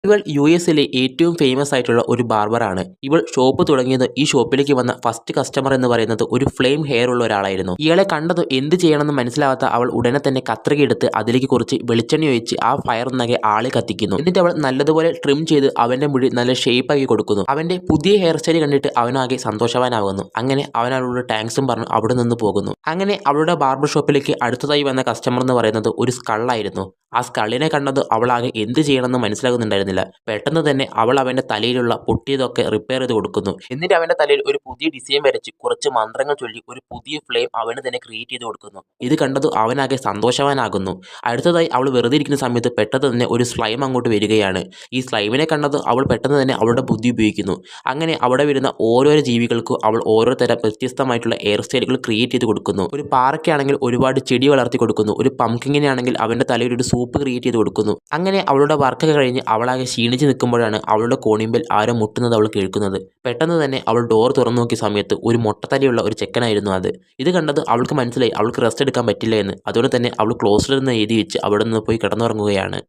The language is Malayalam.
ഇവൾ യുഎസിലെ ഏറ്റവും ഫേമസ് ആയിട്ടുള്ള ഒരു ബാർബറാണ്. ഇവൾ ഷോപ്പ് തുടങ്ങിയത് ഈ ഷോപ്പിലേക്ക് വന്ന ഫസ്റ്റ് കസ്റ്റമർ എന്ന് പറയുന്നത് ഒരു ഫ്ലെയിം ഹെയർ ഉള്ള ഒരാളായിരുന്നു. ഇയാളെ കണ്ടത് എന്ത് ചെയ്യണമെന്ന് മനസ്സിലാവാത്ത അവൾ ഉടനെ തന്നെ കത്രികയെടുത്ത് അതിലേക്ക് കുറച്ച് വെളിച്ചെണ്ണ ഒഴിച്ച് ആ ഫയർ ഒന്നാകെ ആളി കത്തിക്കുന്നു. എന്നിട്ട് അവൾ നല്ലതുപോലെ ട്രിം ചെയ്ത് അവന്റെ മുടി നല്ല ഷേപ്പ് ആക്കി കൊടുക്കുന്നു. അവന്റെ പുതിയ ഹെയർ സ്റ്റൈൽ കണ്ടിട്ട് അവനാകെ സന്തോഷവാനാകുന്നു. അങ്ങനെ അവൻ അവളോട് താങ്ക്സും പറഞ്ഞു അവിടെ നിന്ന് പോകുന്നു. അങ്ങനെ അവളുടെ ബാർബർ ഷോപ്പിലേക്ക് അടുത്തതായി വന്ന കസ്റ്റമർ എന്ന് പറയുന്നത് ഒരു സ്കള്ളായിരുന്നു. ആ സ്കള്ളിനെ കണ്ടത് അവളാകെ എന്ത് ചെയ്യണമെന്ന് മനസ്സിലാകുന്നുണ്ടായിരുന്നില്ല. പെട്ടെന്ന് തന്നെ അവൾ അവന്റെ തലയിലുള്ള പൊട്ടിയതൊക്കെ റിപ്പയർ ചെയ്ത് കൊടുക്കുന്നു. എന്നിട്ട് അവന്റെ തലയിൽ ഒരു പുതിയ ഡിസൈൻ വരച്ച് കുറച്ച് മന്ത്രങ്ങൾ ചൊല്ലി ഒരു പുതിയ ഫ്ലെയിം അവന് തന്നെ ക്രിയേറ്റ് ചെയ്ത് കൊടുക്കുന്നു. ഇത് കണ്ടത് അവനാകെ സന്തോഷവാനാകുന്നു. അടുത്തതായി അവൾ വെറുതെ ഇരിക്കുന്ന സമയത്ത് പെട്ടെന്ന് തന്നെ ഒരു സ്ലൈം അങ്ങോട്ട് വരികയാണ്. ഈ സ്ലൈമിനെ കണ്ടത് അവൾ പെട്ടെന്ന് തന്നെ അവളുടെ ബുദ്ധി ഉപയോഗിക്കുന്നു. അങ്ങനെ അവിടെ വരുന്ന ഓരോരോ ജീവികൾക്കും അവൾ ഓരോ തരം വ്യത്യസ്തമായിട്ടുള്ള ഹെയർ സ്റ്റൈലുകൾ ക്രിയേറ്റ് ചെയ്ത് കൊടുക്കുന്നു. ഒരു പാറയ്ക്കാണെങ്കിൽ ഒരുപാട് ചെടി വളർത്തി കൊടുക്കുന്നു. ഒരു പംകിങ്ങിനെ ആണെങ്കിൽ അവന്റെ തലയിൽ ഒരു സൂപ്പ് ക്രിയേറ്റ് ചെയ്ത് കൊടുക്കുന്നു. അങ്ങനെ അവളുടെ വർക്കൊക്കെ കഴിഞ്ഞ് അവളാകെ ക്ഷീണിച്ച് നിൽക്കുമ്പോഴാണ് അവളുടെ കോണിമ്പിൽ ആരോ മുട്ടുന്നത് അവൾ കേൾക്കുന്നത്. പെട്ടെന്ന് തന്നെ അവൾ ഡോർ തുറന്നു നോക്കിയ സമയത്ത് ഒരു മൊട്ടത്തലയുള്ള ഒരു ചെക്കനായിരുന്നു അത്. ഇത് കണ്ടത് അവൾക്ക് മനസ്സിലായി അവൾക്ക് റെസ്റ്റ് എടുക്കാൻ പറ്റില്ല എന്ന്. അതുകൊണ്ട് തന്നെ അവൾ ക്ലോസ്ഡ് എന്ന് എഴുതി വെച്ച് അവിടെ നിന്ന് പോയി കിടന്നുറങ്ങുകയാണ്.